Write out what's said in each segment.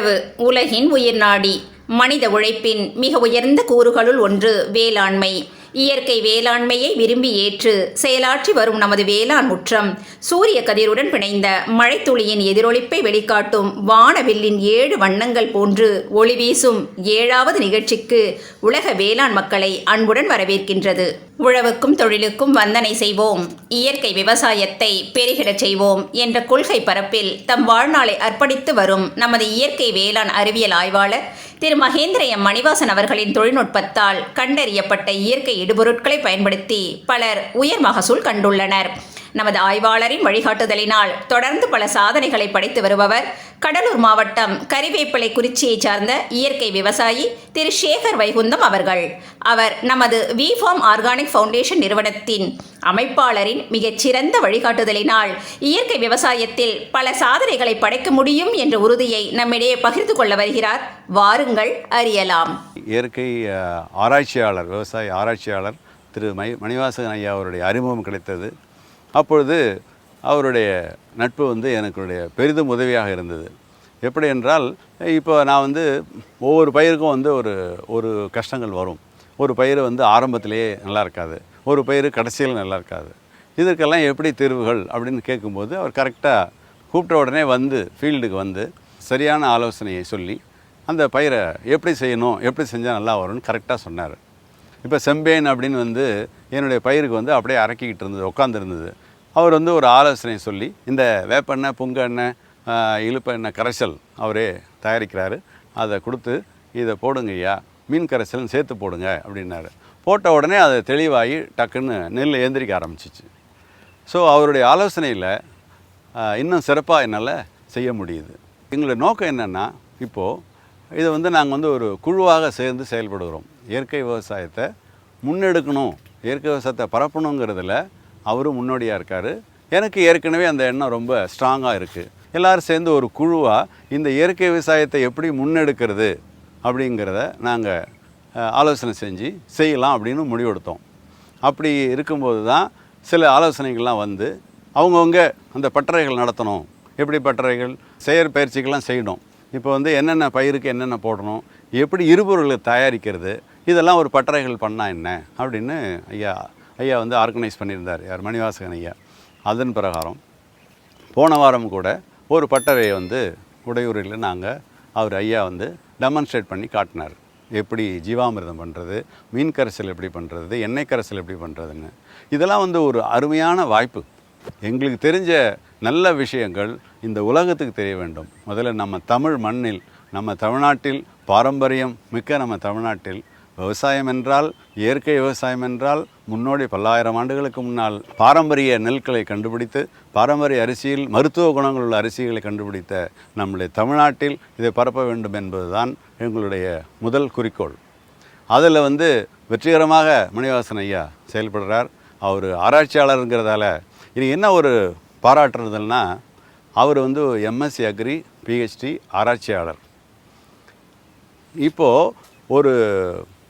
உழவு உலகின் உயிர்நாடி. மனித உழைப்பின் மிக உயர்ந்த கூறுகளுள் ஒன்று வேளாண்மை. இயற்கை வேளாண்மையை விரும்பி ஏற்று செயலாற்றி வரும் நமது வேளாண் முற்றம் சூரிய கதிருடன் பிணைந்த மழைத்துளியின் எதிரொலிப்பை வெளிக்காட்டும் வானவில்லின் 7 வண்ணங்கள் போன்று ஒளி வீசும் 7வது நிகழ்ச்சிக்கு உலக வேளாண் மக்களை அன்புடன் வரவேற்கின்றது. உழவுக்கும் தொழிலுக்கும் வந்தனை செய்வோம், இயற்கை விவசாயத்தை பெருகிடச் செய்வோம் என்ற கொள்கை பரப்பில் தம் வாழ்நாளை அர்ப்பணித்து வரும் நமது இயற்கை வேளாண் அறிவியல் ஆய்வாளர் திரு மகேந்திர எம் மணிவாசன் அவர்களின் தொழில்நுட்பத்தால் கண்டறியப்பட்ட இயற்கை இடுபொருட்களை பயன்படுத்தி பலர் உயர் மகசூல் கண்டுள்ளனர். நமது ஆய்வாளரின் வழிகாட்டுதலினால் தொடர்ந்து பல சாதனைகளை படைத்து வருபவர் கடலூர் மாவட்டம் கறிவேப்பிலை குறிச்சியைச் சார்ந்த இயற்கை விவசாயி திரு சேகர் வைகுந்தம் அவர்கள். அவர் நமது வி ஃபார்ம் ஆர்கானிக் ஃபவுண்டேஷன் நிறுவனத்தின் அமைப்பாளரின் மிகச்சிறந்த வழிகாட்டுதலினால் இயற்கை விவசாயத்தில் பல சாதனைகளை படைக்க முடியும் என்ற உறுதியை நம்மிடையே பகிர்ந்து கொள்ள வருகிறார். வாருங்கள் அறியலாம். இயற்கை ஆராய்ச்சியாளர், விவசாய ஆராய்ச்சியாளர் திரு மணிவாசன் ஐயா அவருடைய அறிமுகம் கிடைத்தது. அப்பொழுது அவருடைய நட்பு எனக்கு பெரிதும் உதவியாக இருந்தது. எப்படி என்றால், இப்போ நான் ஒவ்வொரு பயிருக்கும் ஒரு கஷ்டங்கள் வரும். ஒரு பயிர் ஆரம்பத்திலேயே நல்லா இருக்காது, ஒரு பயிர் கடைசியில் நல்லா இருக்காது. இதற்கெல்லாம் எப்படி தீர்வுகள் அப்படின்னு கேட்கும்போது அவர் கரெக்டாக கூப்பிட்ட உடனே ஃபீல்டுக்கு சரியான ஆலோசனையை சொல்லி அந்த பயிரை எப்படி செய்யணும், எப்படி செஞ்சால் நல்லா வரும்னு கரெக்டாக சொன்னார். இப்போ செம்பேன் அப்படின்னு என்னுடைய பயிருக்கு அப்படியே அரக்கிக்கிட்டு இருந்தது, உட்காந்துருந்தது. அவர் ஒரு ஆலோசனை சொல்லி இந்த வேப்பெண்ணெய், புங்க எண்ணெய், இழுப்ப எண்ணெய் கரைசல் அவரே தயாரிக்கிறாரு, அதை கொடுத்து இதை போடுங்க ஐயா, மீன் கரைசல்னு சேர்த்து போடுங்க அப்படின்னாரு. போட்ட உடனே அது தெளிவாகி டக்குன்னு நெல் ஏந்திரிக்க ஆரம்பிச்சிச்சு. ஸோ அவருடைய ஆலோசனையில் இன்னும் சிறப்பாக என்னால் செய்ய முடியுது. எங்களுடைய நோக்கம் என்னென்னா, இப்போது இது நாங்கள் ஒரு குழுவாக சேர்ந்து செயல்படுகிறோம். இயற்கை விவசாயத்தை முன்னெடுக்கணும், இயற்கை விவசாயத்தை பரப்பணுங்கிறதுல அவரும் முன்னோடியாக இருக்கார். எனக்கு ஏற்கனவே அந்த எண்ணம் ரொம்ப ஸ்ட்ராங்காக இருக்குது. எல்லோரும் சேர்ந்து ஒரு குழுவாக இந்த இயற்கை விவசாயத்தை எப்படி முன்னெடுக்கிறது அப்படிங்கிறத நாங்கள் ஆலோசனை செஞ்சு செய்யலாம் அப்படின்னு முடிவெடுத்தோம். அப்படி இருக்கும்போது தான் சில ஆலோசனைகள்லாம் அவங்கவுங்க அந்த பட்டறைகள் நடத்தணும். எப்படி பட்டறைகள், செயற்பயிற்சிகள்லாம் செய்யணும். இப்போ என்னென்ன பயிருக்கு என்னென்ன போடணும், எப்படி இருபொருள்களை தயாரிக்கிறது, இதெல்லாம் ஒரு பட்டறைகள் பண்ணால் என்ன அப்படின்னு ஐயா ஆர்கனைஸ் பண்ணியிருந்தார், யார் மணிவாசகன் ஐயா. அதன் பிரகாரம் போன வாரம் கூட ஒரு பட்டறையை உடையூரில் அவர் ஐயா டெமான்ஸ்ட்ரேட் பண்ணி காட்டினார். எப்படி ஜீவாமிர்தம் பண்ணுறது, மீன் கரைசல் எப்படி பண்ணுறது, எண்ணெய் கரைசல் எப்படி பண்ணுறதுன்னு. இதெல்லாம் ஒரு அருமையான வாய்ப்பு. எங்களுக்கு தெரிஞ்ச நல்ல விஷயங்கள் இந்த உலகத்துக்கு தெரிய வேண்டும். முதல்ல நம்ம தமிழ் மண்ணில், நம்ம தமிழ்நாட்டில், பாரம்பரியம் மிக்க நம்ம தமிழ்நாட்டில் விவசாயம் என்றால், இயற்கை விவசாயம் என்றால் முன்னோடி பல்லாயிரம் ஆண்டுகளுக்கு முன்னால் பாரம்பரிய நெல்களை கண்டுபிடித்து, பாரம்பரிய அரிசியில் மருத்துவ குணங்கள் உள்ள அரிசிகளை கண்டுபிடித்த நம்முடைய தமிழ்நாட்டில் இதை பரப்ப வேண்டும் என்பதுதான் எங்களுடைய முதல் குறிக்கோள். அதில் வெற்றிகரமாக மணிவாசன் ஐயா செயல்படுறார். அவர் ஆராய்ச்சியாளருங்கிறதால இது என்ன ஒரு பாராட்டுறதுன்னா, அவர் எம்எஸ்சி அக்ரி, பிஹெச்டி ஆராய்ச்சியாளர். இப்போது ஒரு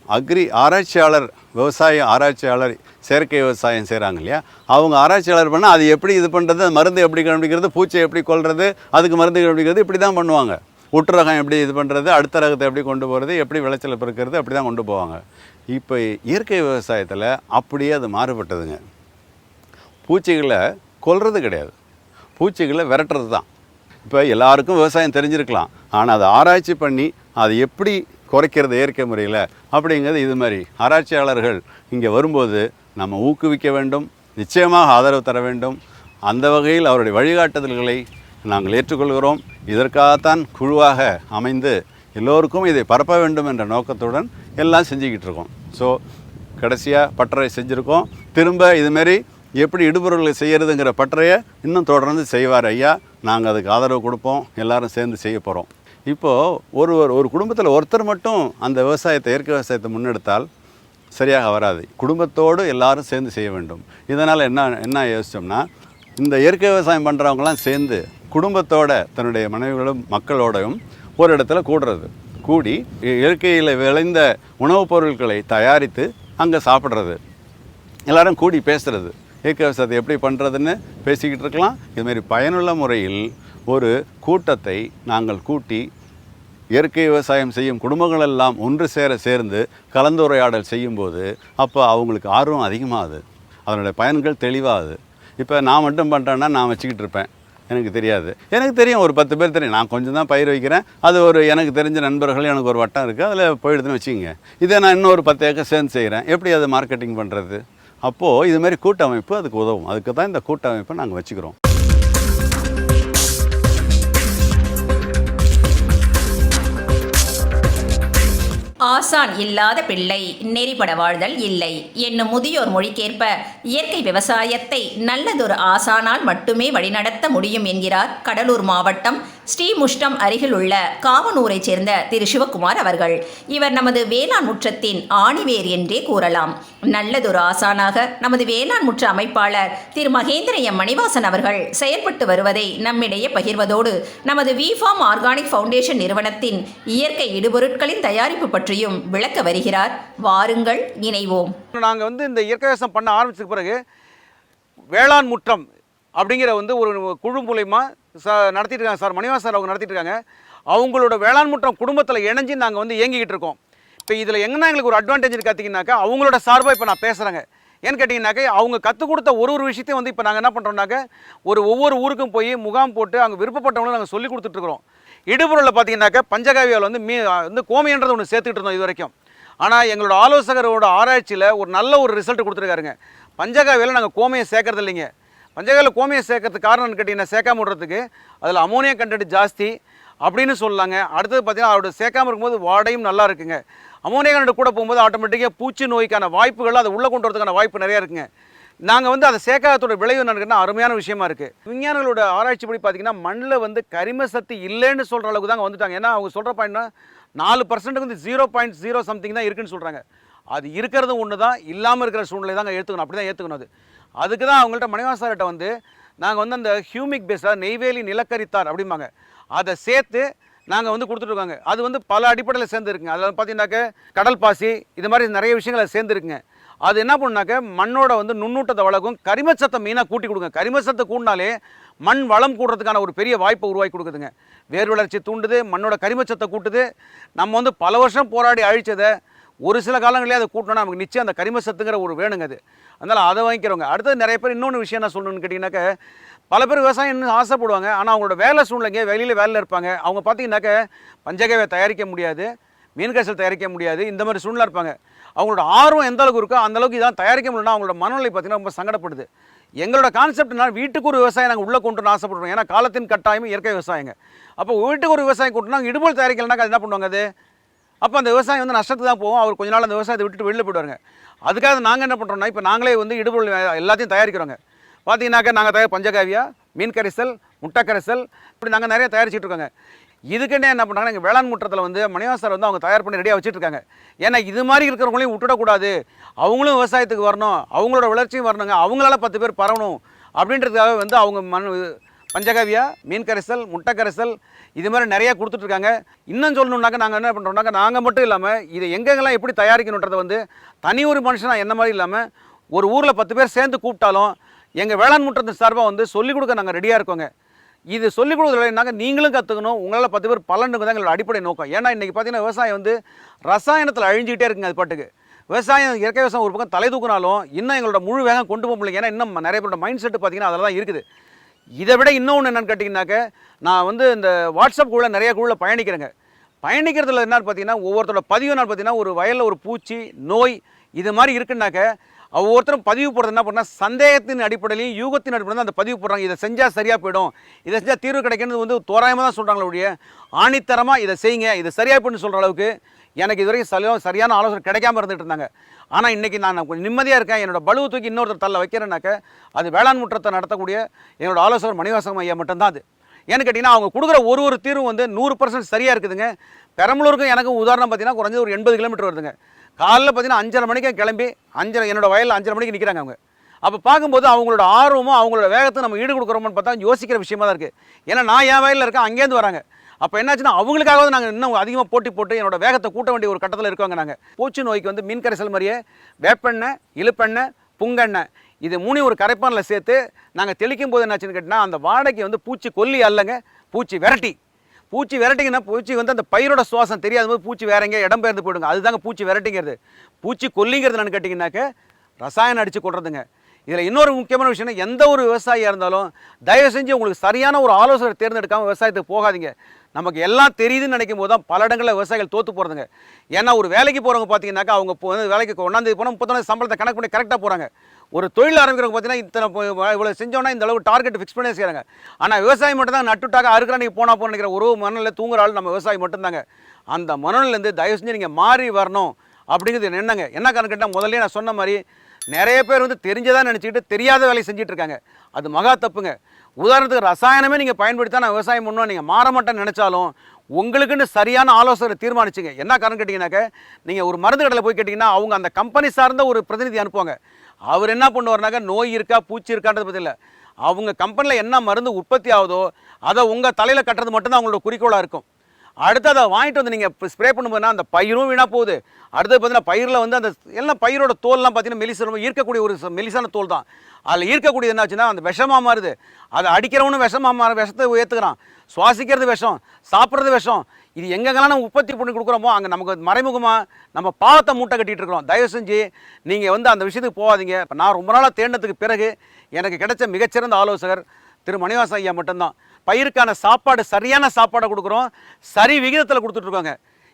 அக்ரி ஆராய்ச்சியாளர், விவசாய ஆராய்ச்சியாளர் செயற்கை விவசாயம் செய்கிறாங்க இல்லையா, அவங்க ஆராய்ச்சியாளர் பண்ணால் அது எப்படி இது பண்ணுறது, மருந்து எப்படி கண்டுபிடிக்கிறது, பூச்சியை எப்படி கொல்றது, அதுக்கு மருந்து கண்டுபிடிக்கிறது, இப்படி தான் பண்ணுவாங்க. ஒட்டு ரகம் எப்படி இது பண்ணுறது, அடுத்த ரகத்தை எப்படி கொண்டு போகிறது, எப்படி விளைச்சலை பெருக்கிறது, அப்படி தான் கொண்டு போவாங்க. இப்போ இயற்கை விவசாயத்தில் அப்படியே அது மாறுபட்டதுங்க. பூச்சிகளை கொல்றது கிடையாது, பூச்சிகளை விரட்டுறது தான். இப்போ எல்லாருக்கும் விவசாயம் தெரிஞ்சிருக்கலாம், ஆனால் அதை ஆராய்ச்சி பண்ணி அதை எப்படி குறைக்கிறது இயற்கை முறையில் அப்படிங்கிறது இது மாதிரி ஆராய்ச்சியாளர்கள் இங்கே வரும்போது நம்ம ஊக்குவிக்க வேண்டும், நிச்சயமாக ஆதரவு தர வேண்டும். அந்த வகையில் அவருடைய வழிகாட்டுதல்களை நாங்கள் ஏற்றுக்கொள்கிறோம். இதற்காகத்தான் குழுவாக அமைந்து எல்லோருக்கும் இதை பரப்ப வேண்டும் என்ற நோக்கத்துடன் எல்லாம் செஞ்சுக்கிட்டு இருக்கோம். ஸோ கடைசியாக பட்டறை செஞ்சுருக்கோம். திரும்ப இதுமாரி எப்படி இடுபொருள்களை செய்கிறதுங்கிற பட்டறையை இன்னும் தொடர்ந்து செய்வார் ஐயா. நாங்கள் அதுக்கு ஆதரவு கொடுப்போம், எல்லோரும் சேர்ந்து செய்ய போகிறோம். இப்போது ஒரு குடும்பத்தில் ஒருத்தர் மட்டும் அந்த விவசாயத்தை, இயற்கை விவசாயத்தை முன்னெடுத்தால் சரியாக வராது. குடும்பத்தோடு எல்லாரும் சேர்ந்து செய்ய வேண்டும். இதனால் என்ன யோசித்தோம்னா, இந்த இயற்கை விவசாயம் பண்ணுறவங்களாம் சேர்ந்து குடும்பத்தோட தன்னுடைய மனைவிகளும் மக்களோடையும் ஒரு இடத்துல கூடி இயற்கையில் விளைந்த உணவுப் பொருட்களை தயாரித்து அங்கே சாப்பிட்றது, எல்லோரும் கூடி பேசுகிறது, இயற்கை விவசாயத்தை எப்படி பண்ணுறதுன்னு பேசிக்கிட்டு இருக்கலாம். இதுமாரி பயனுள்ள முறையில் ஒரு கூட்டத்தை நாங்கள் கூட்டி இயற்கை விவசாயம் செய்யும் குடும்பங்கள் எல்லாம் ஒன்று சேர்ந்து கலந்துரையாடல் செய்யும்போது அப்போ அவங்களுக்கு ஆர்வம் அதிகமாகுது, அதனுடைய பயன்கள் தெளிவாகுது. இப்போ நான் மட்டும் பண்ணுறேன்னா நான் வச்சுக்கிட்டு இருப்பேன், எனக்கு தெரியாது. எனக்கு தெரியும், ஒரு 10 பேர் தெரியும், நான் கொஞ்சம் தான் பயிர் வைக்கிறேன், அது ஒரு எனக்கு தெரிஞ்ச நண்பர்கள் எனக்கு ஒரு வட்டம் இருக்குது, அதில் போயிடுதுன்னு வச்சுக்கோங்க. இதை நான் இன்னொரு 10 ஏக்கர் சேர்ந்து செய்கிறேன், எப்படி அதை மார்க்கெட்டிங் பண்ணுறது? அப்போது இதுமாரி கூட்டமைப்பு அதுக்கு உதவும். அதுக்கு தான் இந்த கூட்டமைப்பை நாங்கள் வச்சுக்கிறோம். ஆசான் இல்லாத பிள்ளை நெறிப்பட வாழ்தல் இல்லை என்னும் முதியோர் மொழிக்கேற்ப இயற்கை விவசாயத்தை நல்லதொரு ஆசானால் மட்டுமே வழிநடத்த முடியும் என்கிறார் கடலூர் மாவட்டம் ஸ்ரீமுஷ்டம் அருகில் உள்ள காவனூரைச் சேர்ந்த திரு சிவகுமார் அவர்கள். இவர் நமது வேளாண் முற்றத்தின் ஆணிவேர் என்றே கூறலாம். நல்லதொரு ஆசானாக நமது வேளாண் முற்ற அமைப்பாளர் திரு மகேந்திர எம் மணிவாசன் அவர்கள் செயல்பட்டு வருவதை நம்மிடையே பகிர்வதோடு நமது விஃபார்ம் ஆர்கானிக் ஃபவுண்டேஷன் நிறுவனத்தின் இயற்கை இடுபொருட்களின் தயாரிப்பு பற்றியும் விளக்க வருகிறார். வாருங்கள், இணைவோம். நாங்கள் இந்த இயற்கை விவசாயம் பண்ண ஆரம்பிச்ச பிறகு வேளாண் முற்றம் அப்படிங்கிற ஒரு குழு மூலயமா நடத்திட்டு இருக்காங்க சார். மணிவாசன் சார் அவங்க நடத்திட்டு இருக்காங்க. அவங்களோட வேளாண் முற்றம் குடும்பத்தில் இணைஞ்சு நாங்கள் இயங்கிக்கிட்டு இருக்கோம். இப்போ இதில் எங்கன்னா எங்களுக்கு ஒரு அட்வான்டேஜ் பார்த்தீங்கன்னாக்கா, அவங்களோட சார்பாக இப்போ நான் பேசுகிறேங்க. ஏன்னு கேட்டிங்கனாக்கா, அவங்க கற்றுக் கொடுத்த ஒரு விஷயத்தையும் இப்போ நாங்கள் என்ன பண்ணுறோம்னாக்க, ஒவ்வொரு ஊருக்கும் போய் முகாம் போட்டு அங்கே விருப்பப்பட்டவங்களும் நாங்கள் சொல்லி கொடுத்துட்ருக்குறோம். இடுபொருளில் பார்த்தீங்கன்னாக்கா பஞ்சகாவியாவில் கோமியன்றது ஒன்று சேர்த்துக்கிட்டு இருந்தோம் இது வரைக்கும். ஆனால் எங்களோட ஆலோசகரோட ஆராய்ச்சியில் ஒரு நல்ல ரிசல்ட் கொடுத்துருக்காருங்க. பஞ்சகாவியில் நாங்கள் கோமையை சேர்க்கறது இல்லைங்க. பஞ்சகாவியில் கோமையை சேர்க்கறதுக்கு காரணம்னு கேட்டிங்கன்னா, சேர்க்காம விடுறதுக்கு அதில் அமோனியா கண்டென்ட் ஜாஸ்தி அப்படின்னு சொல்லலாங்க. அடுத்தது பார்த்தீங்கன்னா, அதோட சேர்க்காமல் இருக்கும்போது வாடையும் நல்லா இருக்குங்க. அமோனியா கண்டென்ட் கூட போகும்போது ஆட்டோமேட்டிக்காக பூச்சி நோய்க்கான வாய்ப்புகள் அதை உள்ளே கொண்டு வரதுக்கான வாய்ப்பு நிறையா இருக்குங்க. நாங்கள் அதை சேர்க்காததோட விளைவு என்னன்னு அருமையான விஷயமா இருக்குது. விஞ்ஞானிகளோட ஆராய்ச்சிப்படி பார்த்தீங்கன்னா, மண்ணில் கரிம சத்து இல்லைன்னு சொல்கிற அளவுக்கு தாங்க வந்துட்டாங்க. ஏன்னா அவங்க சொல்கிற பாயிண்ட்னா 4% 0.0 சம்திங் தான் இருக்குன்னு சொல்கிறாங்க. அது இருக்கிறது ஒன்று தான், இல்லாமல் இருக்கிற சூழ்நிலை தாங்க ஏற்றுக்கணும். அப்படி தான் ஏற்றுக்கணும். அதுக்கு தான் அவங்கள்ட்ட மணிவாசர்கிட்ட நாங்கள் அந்த ஹியூமிக் பேஸாக நெய்வேலி நிலக்கரித்தார் அப்படிம்பாங்க, அதை சேர்த்து நாங்கள் கொடுத்துட்ருக்காங்க. அது பல அடிப்படையில் சேர்ந்துருக்குங்க. அதில் பார்த்தீங்கன்னாக்க கடல் பாசி இது மாதிரி நிறைய விஷயங்களை சேர்ந்துருக்குங்க. அது என்ன பண்ணுனாக்க, மண்ணோட நுண்ணூட்டத்தை வளர்க்கும். கரிமச்சத்தை மெயினாக கூட்டி கொடுங்க. கரிமச்சத்தை கூட்டினாலே மண் வளம் கூடுறதுக்கான ஒரு பெரிய வாய்ப்பை உருவாக்கி கொடுக்குதுங்க. வேர் வளர்ச்சி தூண்டுது, மண்ணோட கரிமச்சத்தை கூட்டுது. நம்ம பல வருஷம் போராடி அழிச்சதை ஒரு சில காலங்களே அதை கூட்டணும்னா நமக்கு நிச்சயம் அந்த கரிமச்சத்துங்கிற வேணுங்க. அது அதனால் அதை வாங்கிக்கிறவங்க. அடுத்தது நிறைய பேர் இன்னொன்று விஷயம் என்ன சொல்லணும்னு கேட்டிங்கனாக்க, பல பேர் விவசாயம் இன்னும் ஆசைப்படுவாங்க. ஆனால் அவங்களோட வேலை சூழ்நிலைங்க வெளியில் வேலையில் இருப்பாங்க. அவங்க பார்த்தீங்கன்னாக்க பஞ்சகாவியை தயாரிக்க முடியாது, மீன் கரிசல் தயாரிக்க முடியாது, இந்த மாதிரி சூழ்நிலை இருப்பாங்க. அவங்களோட ஆர்வம் எந்த அளவுக்கு இருக்கோ அந்த அளவுக்கு இதான் தயாரிக்க முடியலன்னா அவங்களோட மனநிலை பார்த்தீங்கன்னா ரொம்ப சங்கடப்படுது. எங்களோட கான்செப்ட்னா வீட்டுக்கு ஒரு விவசாயம் நாங்கள் உள்ளே கொண்டு வந்து ஆசைப்படுறோம். ஏன்னா காலத்தின் கட்டாயம் இயற்கை விவசாயங்க. அப்போ வீட்டுக்கு ஒரு விவசாயம் கொண்டு நாங்கள் இடுபொருள் தயாரிக்கலனாக்கா அது என்ன பண்ணுவாங்க? அது அப்போ அந்த விவசாயம் நஷ்டத்துக்கு தான் போகும். அவர் கொஞ்ச நாள் அந்த விவசாயத்தை விட்டுட்டு வெளியில் போயிடுவாங்க. அதுக்காக நாங்கள் என்ன பண்ணுறோம்னா, இப்போ நாங்களே இடுபொருள் எல்லாத்தையும் தயாரிக்கிறோங்க. பார்த்தீங்கன்னாக்கா நாங்கள் பஞ்சகாவியா, மீன் கரிசல், முட்டை கரிசல், இப்படி நாங்கள் நிறைய தயாரிச்சுட்டு இருக்காங்க. இதுக்குன்னே என்ன பண்ணுறாங்கன்னா, எங்கள் வேளாண் முற்றத்தில் மணிவாசர் அவங்க தயார் பண்ணி ரெடியாக வச்சுட்ருக்காங்க. ஏன்னா இது மாதிரி இருக்கிறவங்களையும் விட்டுடக்கூடாது, அவங்களும் விவசாயத்துக்கு வரணும், அவங்களோட வளர்ச்சியும் வரணுங்க, அவங்களால 10 பேர் பரவணும் அப்படின்றதுக்காக அவங்க பஞ்சகாவியா, மீன் கரிசல், முட்டை கரிசல் இது மாதிரி நிறையா கொடுத்துட்ருக்காங்க. இன்னும் சொல்லணுன்னாக்கா நாங்கள் என்ன பண்ணுறோம்னாக்கா, நாங்கள் மட்டும் இல்லாமல் இதை எங்கெங்கெல்லாம் எப்படி தயாரிக்கணுன்றதை தனி ஒரு மனுஷனாக என்ன மாதிரி இல்லாமல் ஒரு ஊரில் 10 பேர் சேர்ந்து கூப்பிட்டாலும் எங்கள் வேளாண் முற்றத்தின் சார்பாக சொல்லிக் கொடுக்க நாங்கள் ரெடியாக இருக்கோங்க. இது சொல்லிக் கொடுக்குறதுனாக்க நீங்களும் கற்றுக்கணும், உங்களால் 10 பேர் பலனுக்கு தான் எங்களோட அடிப்படை நோக்கம். ஏன்னா இன்றைக்கி பார்த்தீங்கன்னா விவசாயம் ரசாயனத்தில் அழிஞ்சிக்கிட்டே இருக்குங்க. அது பாட்டுக்கு விவசாயம், இயற்கை விவசாயம் ஒரு பக்கம் தலை தூக்கினாலும் இன்னும் எங்களோட முழு வேகம் கொண்டு போக முடியல. ஏன்னா இன்னும் நிறைய பேரோட மைண்ட் செட்டு பார்த்தீங்கன்னா அதில் தான் இருக்குது. இதை விட இன்னொன்று என்னென்னு கேட்டிங்கனாக்க, நான் இந்த வாட்ஸ்அப் குழுவில் நிறைய குழுவில் பயணிக்கிறேங்க. பயணிக்கிறதுல என்னன்னு பார்த்தீங்கன்னா, ஒவ்வொருத்தரோட பதிவு என்னன்னு பார்த்தீங்கன்னா, ஒரு வயலில் ஒரு பூச்சி நோய் இது மாதிரி இருக்குன்னாக்க ஒவ்வொருத்தரும் பதிவு போடுறது என்ன பண்ணால், சந்தேகத்தின் அடிப்படையிலையும் யூகத்தின் அடிப்படையில் அந்த பதிவு போடுறாங்க. இதை செஞ்சால் சரியாக போயிடும், இதை செஞ்சால் தீர்வு கிடைக்கிறது தோராயமாக தான் சொல்கிறாங்களே ஒழிய ஆணித்தரமாக இதை செய்யுங்க, இதை சரியாக போயின்னு சொல்கிற அளவுக்கு எனக்கு இதுவரைக்கும் சரியான ஆலோசனை கிடைக்காம இருந்துகிட்டு இருந்தாங்க. ஆனால் இன்றைக்கி நான் கொஞ்சம் நிம்மதியாக இருக்கேன். என்னோட பலுவை தூக்கி இன்னொருத்தர் தள்ள வைக்கிறேன்னாக்க அது வேளாண் முற்றத்தை நடத்தக்கூடிய என்னோட ஆலோசகர் மணிவாசகம் ஐயா மட்டும்தான். அது ஏன்னு கேட்டிங்கன்னா, அவங்க கொடுக்குற ஒரு தீர்வும் 100% சரியாக இருக்குதுங்க. பெரம்பலூருக்கும் எனக்கும் உதாரணம் பார்த்தீங்கன்னா குறைஞ்சது ஒரு 80 கிலோமீட்டர் வருதுங்க. காலையில் பார்த்தீங்கன்னா 5:30 மணிக்கு கிளம்பி என்னோட வயலில் 5:30 மணிக்கு நிற்கிறாங்க அவங்க. அப்போ பார்க்கும்போது அவங்களோட ஆர்வமும் அவங்களோட வேகத்தை நம்ம ஈடு கொடுக்குறோம்னு பார்த்தா யோசிக்கிற விஷயமா தான் இருக்குது. ஏன்னா நான் என் வயலில் இருக்கேன், அங்கேருந்து வராங்க. அப்போ என்னாச்சுன்னா அவங்களுக்காக நாங்கள் இன்னும் அதிகமாக போட்டி போட்டு என்னோட வேகத்தை கூட்ட வேண்டிய ஒரு கட்டத்தில் இருக்காங்க. நாங்கள் பூச்சி நோய்க்கு மீன் கரைசல் மாதிரியே வேப்பெண்ணெய், இழுப்பெண்ணெய், புங்கெண்ணெய் இது 3 ஒரு கரைப்பானில் சேர்த்து நாங்கள் தெளிக்கும் போது என்னாச்சுன்னு கேட்டிங்கன்னா, அந்த வாடைக்கு பூச்சி கொல்லி அல்லங்க, பூச்சி விரட்டி. பூச்சி விரட்டிங்கன்னா பூச்சி வந்து அந்த பயிரோட சுவாசம் தெரியாத போது பூச்சி வேற எங்கேயா இடம் பெயர்ந்து போயிடுங்க. அதுதாங்க பூச்சி விரட்டிங்கிறது. பூச்சி கொல்லிங்கிறது என்னன்னு கேட்டிங்கன்னாக்க ரசாயனம் அடித்து கொள்றதுங்க. இதில் இன்னொரு முக்கியமான விஷயம், எந்த ஒரு விவசாயியாக இருந்தாலும் தயவு செஞ்சு உங்களுக்கு சரியான ஒரு ஆலோசனை தேர்ந்தெடுக்காமல் விவசாயத்துக்கு போகாதீங்க. நமக்கு எல்லாம் தெரியுதுன்னு நினைக்கும் போது தான் பல இடங்களில் விவசாயிகள் தோற்று போகிறதுங்க. ஏன்னா ஒரு வேலைக்கு போகிறவங்க பார்த்தீங்கன்னாக்கா அவங்க வேலைக்கு 1ஆம் தேதி போனால் 31 சம்பளத்தை கணக்கு பண்ணி கரெக்டாக போகிறாங்க. ஒரு தொழில் ஆரம்பிக்கிறவங்க பார்த்தீங்கன்னா இவ்வளோ செஞ்சோன்னா இந்த அளவு டார்கெட் ஃபிக்ஸ் பண்ணி செய்கிறாங்க. ஆனால் விவசாயி மட்டும் தான் நட்டுட்டாக அறுக்கிற நீங்கள் போனால் போகணும் நினைக்கிற ஒரு மனநிலை தூங்குற ஆள் நம்ம விவசாயி மட்டும்தாங்க. அந்த மனநிலேருந்து தயவு செஞ்சு நீங்கள் மாறி வரணும் அப்படிங்கிறது என்னங்க. என்ன காரணம் கேட்டால் முதல்ல நான் சொன்ன மாதிரி நிறைய பேர் வந்து தெரிஞ்சதான் நினச்சிக்கிட்டு தெரியாத வேலையை செஞ்சுட்டு இருக்காங்க. அது மகா தப்புங்க. உதாரணத்துக்கு ரசாயனமே நீங்கள் பயன்படுத்தி தான் நான் விவசாயம் பண்ணுவோம் நீங்கள் மாற மாட்டேன்னு நினச்சாலும் உங்களுக்குன்னு சரியான ஆலோசனை தீர்மானிச்சுங்க. என்ன காரணம் கேட்டிங்கனாக்க நீங்கள் ஒரு மருந்து கடையில் போய் கேட்டிங்கன்னா அவங்க அந்த கம்பெனி சார்ந்த ஒரு பிரதிநிதி அனுப்புவாங்க. அவர் என்ன பண்ணுவார்னாக்க நோய் இருக்கா பூச்சி இருக்கான்றது பற்றி இல்லை, அவங்க கம்பெனியில் என்ன மருந்து உற்பத்தி ஆகுதோ அதை உங்கள் தலையில் கட்டுறது மட்டும்தான் அவங்களோட குறிக்கோளாக இருக்கும். அடுத்து அதை வாங்கிட்டு வந்து நீங்கள் ஸ்ப்ரே பண்ணும்போதுனா அந்த பயிரும் வீணாக போகுது. அடுத்தது பார்த்தீங்கன்னா பயிரில் வந்து அந்த எல்லாம் பயிரோட தோல்லாம் பார்த்தீங்கன்னா மெலிசு ஈர்க்கக்கூடிய ஒரு மெலிசான தோல் தான். அதில் ஈர்க்கக்கூடியது என்னாச்சுன்னா அந்த விஷமாக மாறுது. அதை அடிக்கிறவனும் விஷமாக மாற விஷத்தை ஏற்றுக்கிறான். சுவாசிக்கிறது விஷம், சாப்பிட்றது விஷம். இது எங்கெங்கெல்லாம் நம்ம உற்பத்தி பண்ணி கொடுக்குறோமோ அங்கே நமக்கு மறைமுகமாக நம்ம பாவத்தை மூட்டை கட்டிகிட்டு இருக்கிறோம். தயவு செஞ்சு நீங்கள் வந்து அந்த விஷயத்துக்கு போகாதீங்க. இப்போ நான் ரொம்ப நாளாக தேடினதுக்கு பிறகு எனக்கு கிடைச்ச மிகச்சிறந்த ஆலோசகர் திரு மணிவாசன் ஐயா மட்டும்தான். பயிருக்கான சாப்பாடு சரியான சாப்பாடை கொடுக்குறோம், சரி விகிதத்தில் கொடுத்துட்ருக்கோங்க.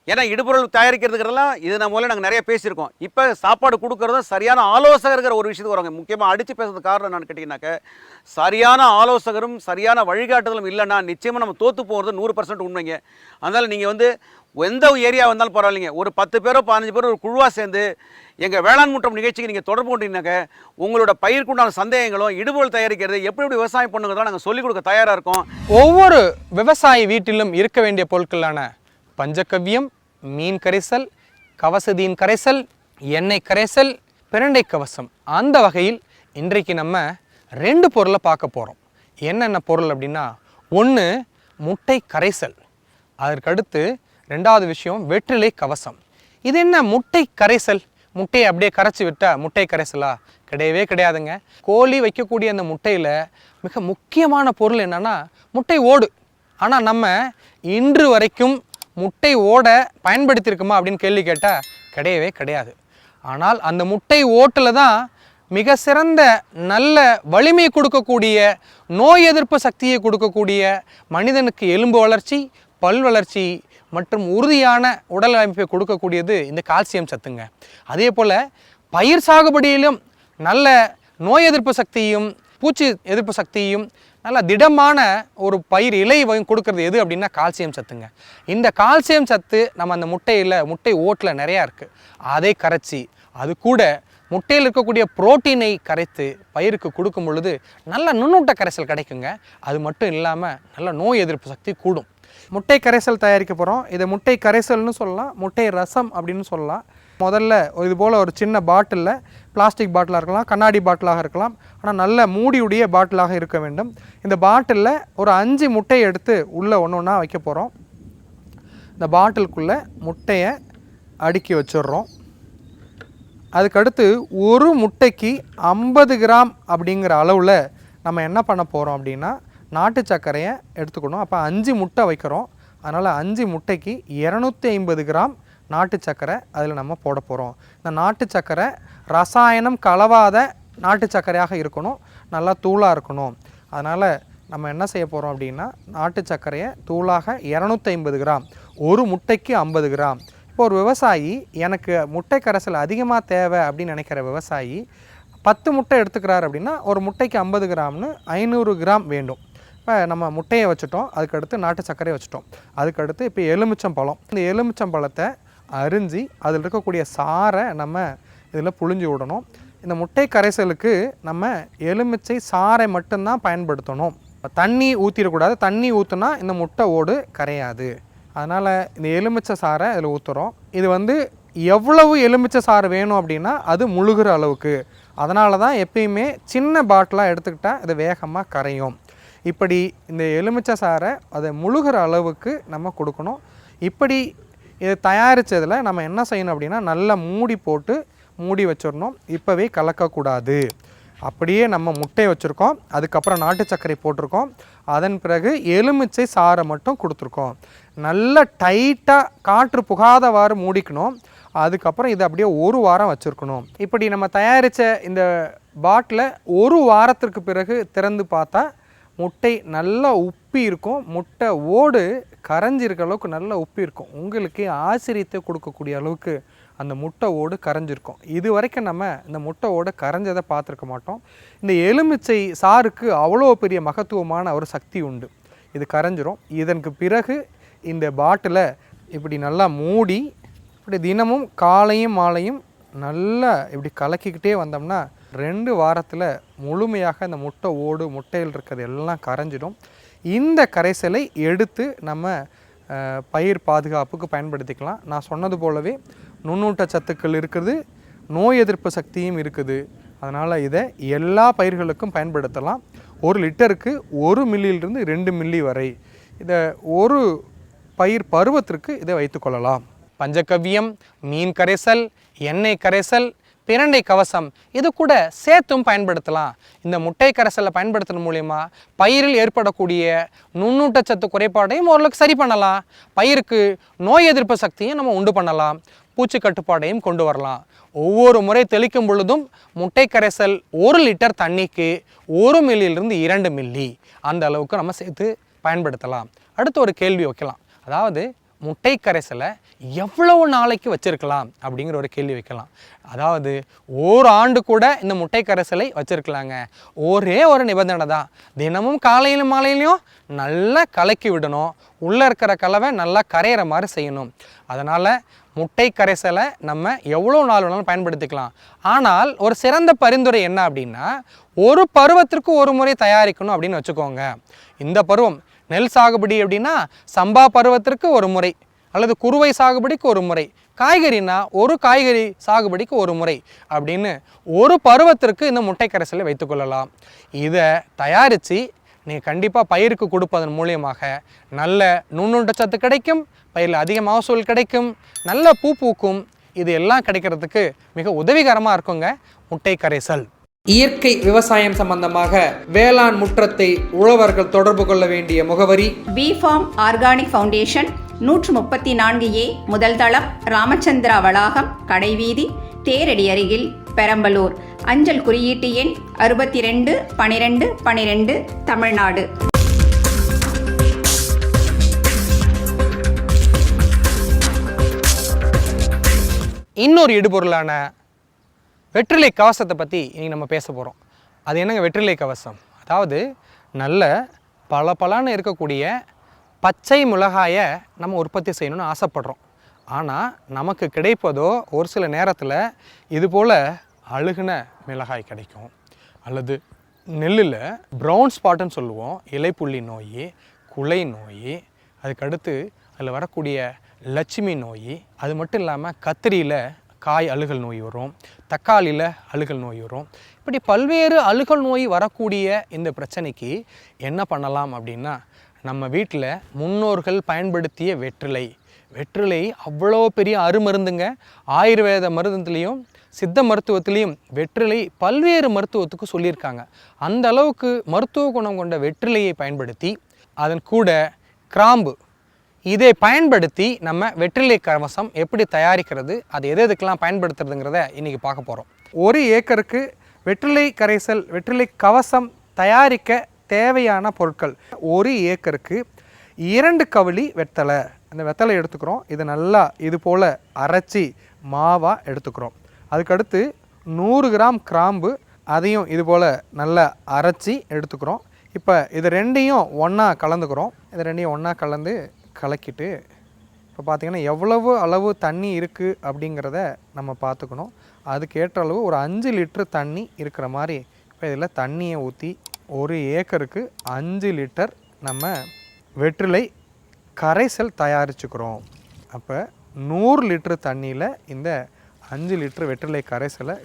ஏன்னா இடுபொருள் தயாரிக்கிறதுக்கிறதெல்லாம் இது நம்ம முதல்ல நாங்கள் நிறைய பேசியிருக்கோம். இப்போ சாப்பாடு கொடுக்குறதும் சரியான ஆலோசகருங்கிற ஒரு விஷயத்துக்கு வராங்க. முக்கியமாக அடித்து பேசுறது காரணம் என்னன்னு கேட்டிங்கனாக்க சரியான ஆலோசகரும் சரியான வழிகாட்டுதலும் இல்லைன்னா நிச்சயமாக நம்ம தோற்று போகிறது 100% உண்மைங்க. அதனால் நீங்கள் வந்து எந்த ஏரியா வந்தாலும் பரவாயில்லைங்க, ஒரு 10 பேரோ 15 பேரோ ஒரு குழுவாக சேர்ந்து எங்கள் வேளாண் முற்றம் நிகழ்ச்சிக்கு நீங்கள் தொடர்பு கொண்டீங்கன்னாக்க உங்களோட பயிருக்குண்டான சந்தேகங்களும் இடுபொருள் தயாரிக்கிறது எப்படி விவசாயம் பண்ணுங்கிறதெல்லாம் நாங்கள் சொல்லிக் கொடுக்க தயாராக இருக்கோம். ஒவ்வொரு விவசாயி வீட்டிலும் இருக்க வேண்டிய பொருட்களான பஞ்சகவ்யம், மீன் கரைசல், கவசதீன் கரைசல், எண்ணெய் கரைசல், பிரண்டை கவசம், அந்த வகையில் இன்றைக்கு நம்ம 2 பொருளை பார்க்க போகிறோம். என்னென்ன பொருள் அப்படின்னா, ஒன்று முட்டை கரைசல், அதற்கடுத்து 2வது விஷயம் வெற்றிலை கவசம். இது என்ன முட்டை கரைசல்? முட்டையை அப்படியே கரைச்சி விட்டால் முட்டை கரைசலா? கிடையவே கிடையாதுங்க. கோழி வைக்கக்கூடிய அந்த முட்டையில் மிக முக்கியமான பொருள் என்னென்னா முட்டை ஓடு. ஆனால் நம்ம இன்று வரைக்கும் முட்டை ஓடை பயன்படுத்தியிருக்குமா அப்படின்னு கேள்வி கேட்டால் கிடையவே கிடையாது. ஆனால் அந்த முட்டை ஓட்டில் தான் மிக சிறந்த நல்ல வலிமை கொடுக்கக்கூடிய, நோய் எதிர்ப்பு சக்தியை கொடுக்கக்கூடிய, மனிதனுக்கு எலும்பு வளர்ச்சி, பல் வளர்ச்சி மற்றும் உறுதியான உடல் அமைப்பை கொடுக்கக்கூடியது இந்த கால்சியம் சத்துங்க. அதே போல் பயிர் சாகுபடியிலும் நல்ல நோய் எதிர்ப்பு சக்தியும் பூச்சி எதிர்ப்பு சக்தியும் நல்ல திடமான ஒரு பயிர் இலை கொடுக்கறது எது அப்படின்னா கால்சியம் சத்துங்க. இந்த கால்சியம் சத்து நம்ம அந்த முட்டை ஓட்டில் நிறையா இருக்குது. அதை கரைச்சி அது கூட முட்டையில் இருக்கக்கூடிய புரோட்டீனை கரைத்து பயிருக்கு கொடுக்கும் பொழுது நல்ல நுண்ணூட்ட கரைசல் கிடைக்குங்க. அது மட்டும் இல்லாமல் நல்ல நோய் எதிர்ப்பு சக்தி கூடும். முட்டை கரைசல் தயாரிக்க போகிறோம். இதை முட்டை கரைசல்னு சொல்லலாம், முட்டை ரசம் அப்படின்னு சொல்லலாம். முதல்ல இது போல் ஒரு சின்ன பாட்டிலில், பிளாஸ்டிக் பாட்டிலாக இருக்கலாம், கண்ணாடி பாட்டிலாக இருக்கலாம், ஆனால் நல்ல மூடியுடைய பாட்டிலாக இருக்க வேண்டும். இந்த பாட்டிலில் ஒரு 5 முட்டையை எடுத்து உள்ளே ஒன்று ஒன்றா வைக்க போகிறோம். இந்த பாட்டிலுக்குள்ளே முட்டையை அடுக்கி வச்சிடுறோம். அதுக்கடுத்து ஒரு முட்டைக்கு 50 கிராம் அப்படிங்கிற அளவில் நம்ம என்ன பண்ண போகிறோம் அப்படின்னா நாட்டு சர்க்கரையை எடுத்துக்கணும். அப்போ 5 முட்டை வைக்கிறோம். அதனால் 5 முட்டைக்கு 250 கிராம் நாட்டு சர்க்கரை அதில் நம்ம போட போகிறோம். இந்த நாட்டு சர்க்கரை ரசாயனம் கலவாத நாட்டு சர்க்கரையாக இருக்கணும், நல்லா தூளாக இருக்கணும். அதனால் நம்ம என்ன செய்ய போகிறோம் அப்படின்னா நாட்டு சர்க்கரையை தூளாக 250 கிராம், ஒரு முட்டைக்கு 50 கிராம். இப்போ ஒரு விவசாயி எனக்கு முட்டை கரைசல் அதிகமாக தேவை அப்படின்னு நினைக்கிற விவசாயி 10 முட்டை எடுத்துக்கிறார் அப்படின்னா ஒரு முட்டைக்கு 50 கிராம்னு 500 கிராம் வேண்டும். இப்போ நம்ம முட்டையை வச்சுட்டோம், அதுக்கடுத்து நாட்டு சர்க்கரையை வச்சுட்டோம். அதுக்கடுத்து இப்போ எலுமிச்சம்பழம். இந்த எலுமிச்சம்பழத்தை அரிஞ்சு அதில் இருக்கக்கூடிய சாறை நம்ம இதில் புழிஞ்சு விடணும். இந்த முட்டை கரைசலுக்கு நம்ம எலுமிச்சை சாறை மட்டும்தான் பயன்படுத்தணும். தண்ணி ஊற்றிடக்கூடாது. தண்ணி ஊற்றுனா இந்த முட்டை ஓடு கரையாது. அதனால் இந்த எலுமிச்சை சாறை இதில் ஊற்றுறோம். இது வந்து எவ்வளவு எலுமிச்சை சாறு வேணும் அப்படின்னா அது முழுகிற அளவுக்கு. அதனால தான் எப்பயுமே சின்ன பாட்டிலாக எடுத்துக்கிட்டால் இது வேகமாக கரையும். இப்படி இந்த எலுமிச்சை சாறை அதை முழுகிற அளவுக்கு நம்ம கொடுக்கணும். இப்படி இதை தயாரித்ததில் நம்ம என்ன செய்யணும் அப்படின்னா நல்லா மூடி போட்டு மூடி வச்சிடணும். இப்போவே கலக்கக்கூடாது. அப்படியே நம்ம முட்டை வச்சுருக்கோம், அதுக்கப்புறம் நாட்டு சர்க்கரை போட்டிருக்கோம், அதன் பிறகு எலுமிச்சை சாறை மட்டும் கொடுத்துருக்கோம். நல்லா டைட்டாக காற்று புகாதவாறு மூடிக்கணும். அதுக்கப்புறம் இதை அப்படியே ஒரு வாரம் வச்சுருக்கணும். இப்படி நம்ம தயாரித்த இந்த பாட்டிலை ஒரு வாரத்திற்கு பிறகு திறந்து பார்த்தா முட்டை நல்லா உப்பி இருக்கும். முட்டை ஓடு கரைஞ்சிருக்க அளவுக்கு நல்லா உப்பி இருக்கும். உங்களுக்கு ஆச்சரியத்தை கொடுக்கக்கூடிய அளவுக்கு அந்த முட்டை ஓடு கரைஞ்சிருக்கும். இது வரைக்கும் நம்ம இந்த முட்டை ஓடு கரைஞ்சதை பார்த்துருக்க மாட்டோம். இந்த எலுமிச்சை சாருக்கு அவ்வளோ பெரிய மகத்துவமான ஒரு சக்தி உண்டு. இது கரைஞ்சிரும். இதற்கு பிறகு இந்த பாட்டிலை இப்படி நல்லா மூடி இப்படி தினமும் காலையும் மாலையும் நல்லா இப்படி கலக்கிக்கிட்டே வந்தோம்னா 2 வாரத்தில் முழுமையாக இந்த முட்டை ஓடு முட்டையில் இருக்கிறது எல்லாம் கரைஞ்சிடும். இந்த கரைசலை எடுத்து நம்ம பயிர் பாதுகாப்புக்கு பயன்படுத்திக்கலாம். நான் சொன்னது போலவே நுண்ணூட்ட சத்துக்கள் இருக்குது, நோய் எதிர்ப்பு சக்தியும் இருக்குது. அதனால் இதை எல்லா பயிர்களுக்கும் பயன்படுத்தலாம். 1 லிட்டருக்கு 1 மில்லியிலிருந்து 2 மில்லி வரை இதை ஒரு பயிர் பருவத்திற்கு இதை வைத்துக்கொள்ளலாம். பஞ்சகவ்யம், மீன் கரைசல், எண்ணெய் கரைசல், பிரண்டை கவசம் இது கூட சேர்த்தும் பயன்படுத்தலாம். இந்த முட்டை கரைசலை பயன்படுத்துறது மூலயமா பயிரில் ஏற்படக்கூடிய நுண்ணூட்டச்சத்து குறைபாடையும் ஓரளவுக்கு சரி பண்ணலாம். பயிருக்கு நோய் எதிர்ப்பு சக்தியும் நம்ம உண்டு பண்ணலாம். பூச்சி கட்டுப்பாடையும் கொண்டு வரலாம். ஒவ்வொரு முறை தெளிக்கும் பொழுதும் முட்டை கரைசல் 1 லிட்டர் தண்ணிக்கு 1 மில்லியிலிருந்து 2 மில்லி அந்த அளவுக்கு நம்ம சேர்த்து பயன்படுத்தலாம். அடுத்து ஒரு கேள்வி வைக்கலாம். அதாவது முட்டை கரைசலை எவ்வளவு நாளைக்கு வச்சுருக்கலாம் அப்படிங்கிற ஒரு கேள்வி வைக்கலாம். அதாவது ஒரு ஆண்டு கூட இந்த முட்டை கரைசலை வச்சுருக்கலாங்க. ஒரே ஒரு நிபந்தனை தான், தினமும் காலையிலும் மாலையிலையும் நல்லா கலக்கி விடணும். உள்ளே இருக்கிற கலவை நல்லா கரையிற மாதிரி செய்யணும். அதனால் முட்டை கரைசலை நம்ம எவ்வளோ நாள் வேணாலும் பயன்படுத்திக்கலாம். ஆனால் ஒரு சிறந்த பரிந்துரை என்ன அப்படின்னா, ஒரு பருவத்திற்கு ஒரு முறை தயாரிக்கணும் அப்படின்னு வச்சுக்கோங்க. இந்த பருவம் நெல் சாகுபடி அப்படின்னா சம்பா பருவத்திற்கு ஒரு முறை, அல்லது குறுவை சாகுபடிக்கு ஒரு முறை, காய்கறினா ஒரு காய்கறி சாகுபடிக்கு ஒரு முறை அப்படின்னு ஒரு பருவத்திற்கு இந்த முட்டை கரைசலை வைத்துக்கொள்ளலாம். இதை தயாரித்து நீங்கள் கண்டிப்பாக பயிருக்கு கொடுப்பதன் மூலியமாக நல்ல நுண்ணூட்டச்சத்து கிடைக்கும், பயிரில் அதிக மகசூல் கிடைக்கும், நல்ல பூ பூக்கும். இது எல்லாம் கிடைக்கிறதுக்கு மிக உதவிகரமாக இருக்குங்க முட்டை கரைசல். இயற்கை விவசாயம் சம்பந்தமாக வேளாண் முற்றத்தை உழவர்கள் தொடர்பு கொள்ள வேண்டிய முகவரி B-Farm ஆர்கானிக் ஃபவுண்டேஷன், 134A, முதல் தளம், ராமச்சந்திரா வளாகம், கடைவீதி, தேரடி அருகில், பெரம்பலூர். அஞ்சல் குறியீட்டு எண் 621212, தமிழ்நாடு. இன்னொரு இடுபொருளான வெற்றிலை கவசத்தை பற்றி இன்றைக்கி நம்ம பேச போகிறோம். அது என்னங்க வெற்றிலை கவசம்? அதாவது நல்ல பளபளன்னு இருக்கக்கூடிய பச்சை மிளகாயை நம்ம உற்பத்தி செய்யணும்னு ஆசைப்படுறோம். ஆனால் நமக்கு கிடைப்பதோ ஒரு சில நேரத்தில் இது போல் அழுகின மிளகாய் கிடைக்கும், அல்லது நெல்லில் ப்ரௌன் ஸ்பாட்டுன்னு சொல்லுவோம், இலைப்புள்ளி நோய், குலை நோய், அதுக்கடுத்து அதில் வரக்கூடிய லட்சுமி நோய், அது மட்டும் இல்லாமல் கத்திரியில் காய் அழுகல் நோய் வரும், தக்காளியில் அழுகல் நோய் வரும். இப்படி பல்வேறு அழுகல் நோய் வரக்கூடிய இந்த பிரச்சனைக்கு என்ன பண்ணலாம் அப்படின்னா, நம்ம வீட்டில் முன்னோர்கள் பயன்படுத்திய வெற்றிலை அவ்வளோ பெரிய அருமருந்துங்க. ஆயுர்வேத மருந்துலேயும் சித்த மருத்துவத்திலையும் வெற்றிலை பல்வேறு மருத்துவத்துக்கு சொல்லியிருக்காங்க. அந்த அளவுக்கு மருத்துவ குணம் கொண்ட வெற்றிலையை பயன்படுத்தி அதன் கூட கிராம்பு இதை பயன்படுத்தி நம்ம வெற்றிலை கவசம் எப்படி தயாரிக்கிறது, அது எதுக்கெல்லாம் பயன்படுத்துறதுங்கிறத இன்றைக்கி பார்க்க போகிறோம். 1 ஏக்கருக்கு வெற்றிலை கரைசல், வெற்றிலை கவசம் தயாரிக்க தேவையான பொருட்கள்: 1 ஏக்கருக்கு 2 கவுளி வெத்தலை. அந்த வெத்தலை எடுத்துக்கிறோம். இதை நல்லா இது போல் அரைச்சி மாவாக எடுத்துக்கிறோம். அதுக்கடுத்து 100 கிராம் கிராம்பு, அதையும் இது போல் நல்லா அரைச்சி எடுத்துக்கிறோம். இப்போ இது ரெண்டையும் ஒன்றா கலந்துக்கிறோம். இது ரெண்டையும் ஒன்றா கலந்து கலக்கிட்டு இப்போ பார்த்திங்கன்னா எவ்வளவு அளவு தண்ணி இருக்குது அப்படிங்கிறத நம்ம பார்த்துக்கணும். அதுக்கேற்ற அளவு ஒரு 5 லிட்டர் தண்ணி இருக்கிற மாதிரி இப்போ இதில் தண்ணியை ஊற்றி 1 ஏக்கருக்கு 5 லிட்டர் நம்ம வெற்றிலை கரைசல் தயாரிச்சுக்கிறோம். அப்போ 100 லிட்டர் தண்ணியில் இந்த 5 லிட்டர் வெற்றிலை கரைசலை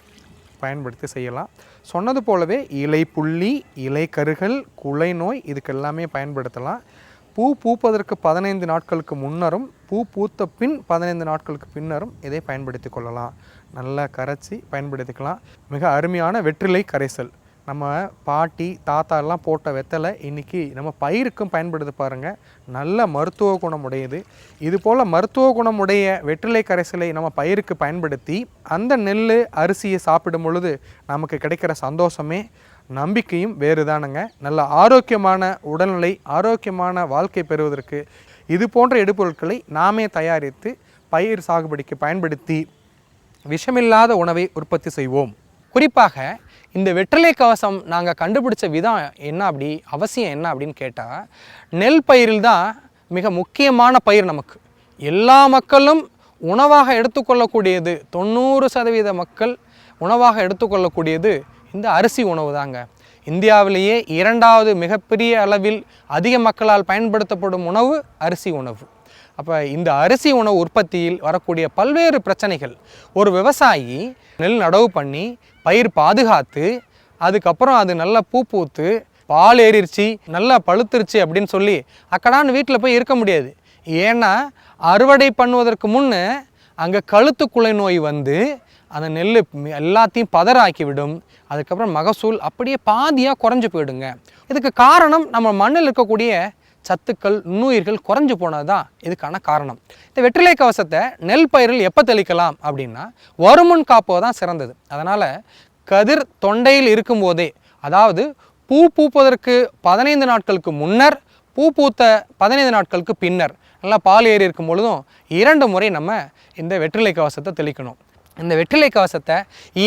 பயன்படுத்தி செய்யலாம். சொன்னது போலவே இலைப்புள்ளி, இலைக்கருகள், குலை நோய் இதுக்கெல்லாமே பயன்படுத்தலாம். பூ பூப்பதற்கு 15 நாட்களுக்கு முன்னரும், பூ பூத்த பின் 15 நாட்களுக்கு பின்னரும் இதை பயன்படுத்தி கொள்ளலாம். நல்லா கரைச்சி பயன்படுத்திக்கலாம். மிக அருமையான வெற்றிலை கரைசல். நம்ம பாட்டி தாத்தா எல்லாம் போட்ட வெத்தலை இன்றைக்கி நம்ம பயிருக்கும் பயன்படுது பாருங்கள். நல்ல மருத்துவ குணம் உடையது. இதுபோல் மருத்துவ குணம் உடைய வெற்றிலை கரைசலை நம்ம பயிருக்கு பயன்படுத்தி அந்த நெல் அரிசியை சாப்பிடும் பொழுது நமக்கு கிடைக்கிற சந்தோஷமே நம்பிக்கையும் வேறு தானுங்க. நல்ல ஆரோக்கியமான உடல்நிலை, ஆரோக்கியமான வாழ்க்கை பெறுவதற்கு இது போன்ற இடுபொருட்களை நாமே தயாரித்து பயிர் சாகுபடிக்கு பயன்படுத்தி விஷமில்லாத உணவை உற்பத்தி செய்வோம். குறிப்பாக இந்த வெற்றிலை கவசம் நாங்கள் கண்டுபிடிச்ச விதம் என்ன, அப்படி அவசியம் என்ன அப்படின்னு கேட்டால், நெல் பயிரில் தான் மிக முக்கியமான பயிர். நமக்கு எல்லா மக்களும் உணவாக எடுத்துக்கொள்ளக்கூடியது, 90% மக்கள் உணவாக எடுத்துக்கொள்ளக்கூடியது இந்த அரிசி உணவு தாங்க. இந்தியாவிலேயே 2வது மிகப்பெரிய அளவில் அதிக மக்களால் பயன்படுத்தப்படும் உணவு அரிசி உணவு. அப்போ இந்த அரிசி உணவு உற்பத்தியில் வரக்கூடிய பல்வேறு பிரச்சனைகள், ஒரு விவசாயி நெல் நடவு பண்ணி பயிர் பாதுகாத்து அதுக்கப்புறம் அது நல்லா பூ பூத்து பால் ஏறிடுச்சு, நல்லா பழுத்துருச்சு அப்படின்னு சொல்லி அக்கடான்னு வீட்டில் போய் இருக்க முடியாது. ஏன்னா அறுவடை பண்ணுவதற்கு முன்னே அங்கே கழுத்துக்குலை நோய் வந்து அந்த நெல் எல்லாத்தையும் பதறாக்கிவிடும். அதுக்கப்புறம் மகசூல் அப்படியே பாதியாக குறைஞ்சி போயிடுங்க. இதுக்கு காரணம் நம்ம மண்ணில் இருக்கக்கூடிய சத்துக்கள், நுண்ணுயிர்கள் குறைஞ்சு போனது தான் இதுக்கான காரணம். இந்த வெற்றிலை கவசத்தை நெல் பயிரில் எப்போ தெளிக்கலாம் அப்படின்னா, வருமுன் காப்போ தான் சிறந்தது. அதனால் கதிர் தொண்டையில் இருக்கும்போதே, அதாவது பூ பூப்பதற்கு 15 நாட்களுக்கு முன்னர், பூ பூத்த 15 நாட்களுக்கு பின்னர், நல்லா பால் ஏறி இருக்கும் பொழுதும் 2 முறை நம்ம இந்த வெற்றிலை கவசத்தை தெளிக்கணும். இந்த வெற்றிலை கவசத்தை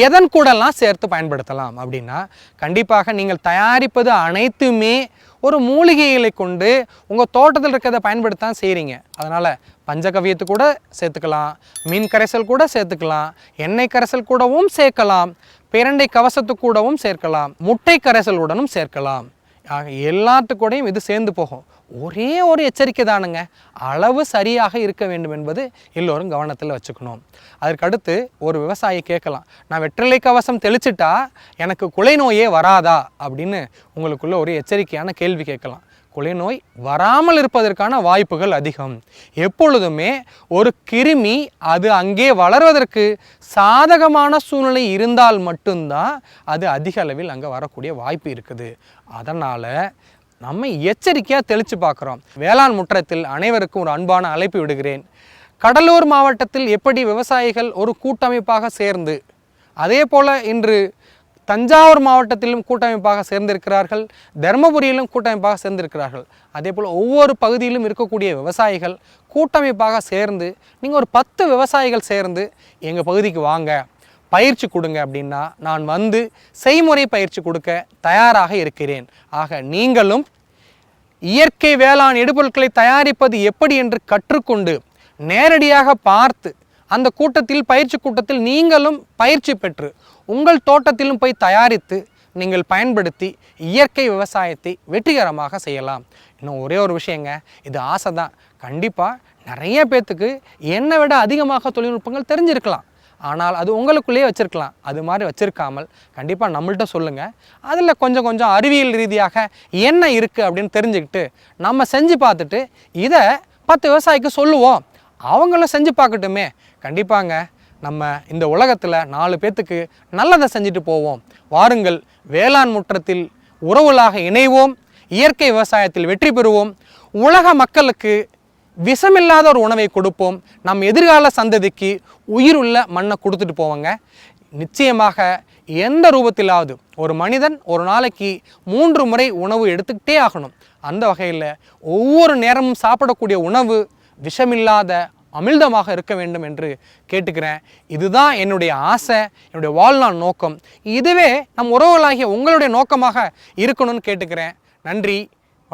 எதன் கூடலாம் சேர்த்து பயன்படுத்தலாம் அப்படின்னா, கண்டிப்பாக நீங்கள் தயாரிப்பது அனைத்துமே ஒரு மூலிகைகளை கொண்டு உங்கள் தோட்டத்தில் இருக்கிறத பயன்படுத்தான் செய்கிறீங்க. அதனால் பஞ்சகவியத்து கூட சேர்த்துக்கலாம், மீன் கரைசல் கூட சேர்த்துக்கலாம், எண்ணெய் கரைசல் கூடவும் சேர்க்கலாம், பிரண்டை கவசத்து கூடவும் சேர்க்கலாம், முட்டை கரைசலுடனும் சேர்க்கலாம். ஆக எல்லாத்துக்கூடையும் இது சேர்ந்து போகும். ஒரே ஒரு எச்சரிக்கை தானுங்க, அளவு சரியாக இருக்க வேண்டும் என்பது எல்லோரும் கவனத்தில் வச்சுக்கணும். அதற்கடுத்து ஒரு விவசாயி கேட்கலாம், நான் வெற்றிலை கவசம் தெளிச்சிட்டா எனக்கு குலை நோயே வராதா அப்படின்னு உங்களுக்குள்ள ஒரு எச்சரிக்கையான கேள்வி கேட்கலாம். குலை நோய் வராமல் இருப்பதற்கான வாய்ப்புகள் அதிகம். எப்பொழுதுமே ஒரு கிருமி அது அங்கே வளர்வதற்கு சாதகமான சூழ்நிலை இருந்தால் மட்டும்தான் அது அதிக அளவில் அங்கே வரக்கூடிய வாய்ப்பு இருக்குது. அதனால் நம்ம எச்சரிக்கையாக தெளித்து பார்க்குறோம். வேளாண் முற்றத்தில் அனைவருக்கும் ஒரு அன்பான அழைப்பு விடுகிறேன். கடலூர் மாவட்டத்தில் எப்படி விவசாயிகள் ஒரு கூட்டமைப்பாக சேர்ந்து, அதே போல் இன்று தஞ்சாவூர் மாவட்டத்திலும் கூட்டமைப்பாக சேர்ந்திருக்கிறார்கள், தருமபுரியிலும் கூட்டமைப்பாக சேர்ந்திருக்கிறார்கள். அதே போல் ஒவ்வொரு பகுதியிலும் இருக்கக்கூடிய விவசாயிகள் கூட்டமைப்பாக சேர்ந்து, நீங்கள் ஒரு 10 விவசாயிகள் சேர்ந்து எங்கள் பகுதிக்கு வாங்க, பயிற்சி கொடுங்க அப்படின்னா நான் வந்து செய்முறை பயிற்சி கொடுக்க தயாராக இருக்கிறேன். ஆக நீங்களும் இயற்கை வேளாண் இடுபொருட்களை தயாரிப்பது எப்படி என்று கற்றுக்கொண்டு நேரடியாக பார்த்து அந்த கூட்டத்தில், பயிற்சி கூட்டத்தில் நீங்களும் பயிற்சி பெற்று உங்கள் தோட்டத்திலும் போய் தயாரித்து நீங்கள் பயன்படுத்தி இயற்கை விவசாயத்தை வெற்றிகரமாக செய்யலாம். இன்னும் ஒரே ஒரு விஷயங்க, இது ஆசை தான். கண்டிப்பாக நிறைய பேர்த்துக்கு என்னை விட அதிகமாக தொழில்நுட்பங்கள் தெரிஞ்சிருக்கலாம், ஆனால் அது உங்களுக்குள்ளேயே வச்சுருக்கலாம். அது மாதிரி வச்சுருக்காமல் கண்டிப்பாக நம்மள்கிட்ட சொல்லுங்கள். அதில் கொஞ்சம் கொஞ்சம் அறிவியல் ரீதியாக என்ன இருக்குது அப்படின்னு தெரிஞ்சுக்கிட்டு நம்ம செஞ்சு பார்த்துட்டு இதை 10 விவசாயிக்கு சொல்லுவோம், அவங்களும் செஞ்சு பார்க்கட்டுமே. கண்டிப்பாங்க நம்ம இந்த உலகத்தில் 4 பேர்த்துக்கு நல்லதை செஞ்சுட்டு போவோம். வாருங்கள், வேளாண் முற்றத்தில் உறவுகளாக இணைவோம், இயற்கை விவசாயத்தில் வெற்றி பெறுவோம், உலக மக்களுக்கு விஷமில்லாத ஒரு உணவை கொடுப்போம், நம் எதிர்கால சந்ததிக்கு உயிருள்ள மண்ணை கொடுத்துட்டு போவோங்க. நிச்சயமாக எந்த ரூபத்திலாவது ஒரு மனிதன் ஒரு நாளைக்கு 3 முறை உணவு எடுத்துக்கிட்டே ஆகணும். அந்த வகையில் ஒவ்வொரு நேரமும் சாப்பிடக்கூடிய உணவு விஷமில்லாத அமிழ்தமாக இருக்க வேண்டும் என்று கேட்டுக்கிறேன். இதுதான் என்னுடைய ஆசை, என்னுடைய வாழ்நாள் நோக்கம். இதுவே நம் உறவுகளாகிய உங்களுடைய நோக்கமாக இருக்கணும்னு கேட்டுக்கிறேன். நன்றி,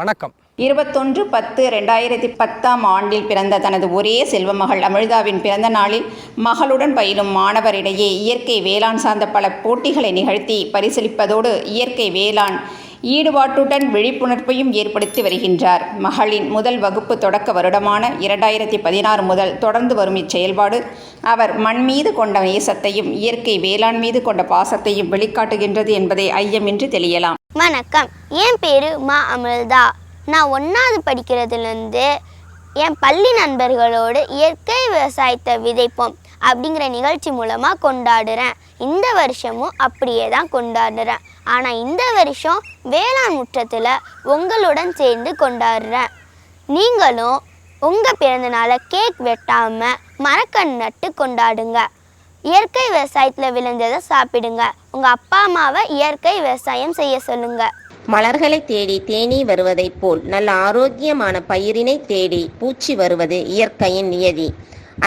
வணக்கம். 21/10/2010 ஆண்டில் பிறந்த தனது ஒரே செல்வ மகள் அமிழ்தாவின் பிறந்த நாளில் மகளுடன் பயிலும் மாணவரிடையே இயற்கை வேளாண் சார்ந்த பல போட்டிகளை நிகழ்த்தி பரிசளிப்பதோடு இயற்கை வேளாண் ஈடுபாட்டுடன் விழிப்புணர்வையும் ஏற்படுத்தி வருகின்றார். மகளின் முதல் வகுப்பு தொடக்க வருடமான 2016 முதல் தொடர்ந்து வரும் இச்செயல்பாடு அவர் மண் மீது கொண்ட நேசத்தையும் இயற்கை வேளாண் மீது கொண்ட பாசத்தையும் வெளிக்காட்டுகின்றது என்பதை ஐயமின்றி தெளியலாம். வணக்கம், என் பேரு மா அமிர்தா. நான் 1வது படிக்கிறதுலேருந்து என் பள்ளி நண்பர்களோடு இயற்கை விவசாயத்தை விதைப்போம் அப்படிங்கிற நிகழ்ச்சி மூலமாக கொண்டாடுறேன். இந்த வருஷமும் அப்படியே தான் கொண்டாடுறேன். ஆனால் இந்த வருஷம் வேளாண் முற்றத்தில் உங்களுடன் சேர்ந்து கொண்டாடுறேன். நீங்களும் உங்கள் பிறந்தநாளை கேக் வெட்டாமல் மரக்கன்று நட்டு கொண்டாடுங்க. இயற்கை விவசாயத்தில் விளைஞ்சதை சாப்பிடுங்க. உங்கள் அப்பா அம்மாவை இயற்கை விவசாயம் செய்ய சொல்லுங்கள். மலர்களை தேடி தேனீ வருவதைப் போல் நல்ல ஆரோக்கியமான பயிரினை தேடி பூச்சி வருவது இயற்கையின் நியதி.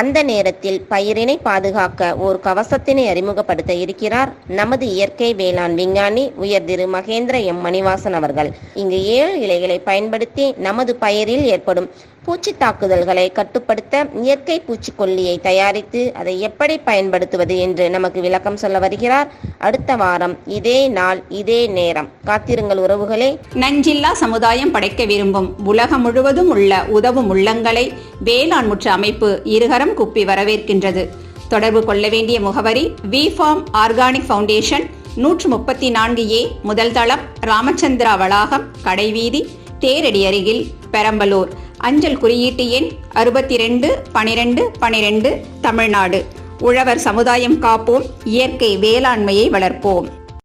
அந்த நேரத்தில் பயிரினை பாதுகாக்க ஓர் கவசத்தினை அறிமுகப்படுத்த இருக்கிறார் நமது இயற்கை வேளாண் விஞ்ஞானி உயர் திரு மகேந்திர எம் மணிவாசன் அவர்கள். இங்கு 7 இலைகளை பயன்படுத்தி நமது பயிரில் ஏற்படும் பூச்சி தாக்குதல்களை கட்டுப்படுத்த இயற்கை பூச்சிக்கொல்லியை தயாரித்து அதை எப்படி பயன்படுத்துவது என்று நமக்கு விளக்கம் சொல்ல வருகிறார். அடுத்த வாரம் இதே நாள் இதே நேரம் காத்திருங்கள் உறவுகளே. நஞ்சில்லா சமுதாயம் படைக்க விரும்பும் உலகம் முழுவதும் உள்ள உதவும் உள்ளங்களை வேளாண் முற்ற அமைப்பு இருகரம் குப்பி வரவேற்கின்றது. தொடர்பு கொள்ள வேண்டிய முகவரி விஃபார்ம் ஆர்கானிக் ஃபவுண்டேஷன், 134A, முதல் தளம், ராமச்சந்திரா வளாகம், கடைவீதி, தேரடி அருகில், பெரம்பலூர். அஞ்சல் குறியீட்டு எண் 621212, தமிழ்நாடு. உழவர் சமுதாயம் காப்போம், இயற்கை வேளாண்மையை வளர்ப்போம்.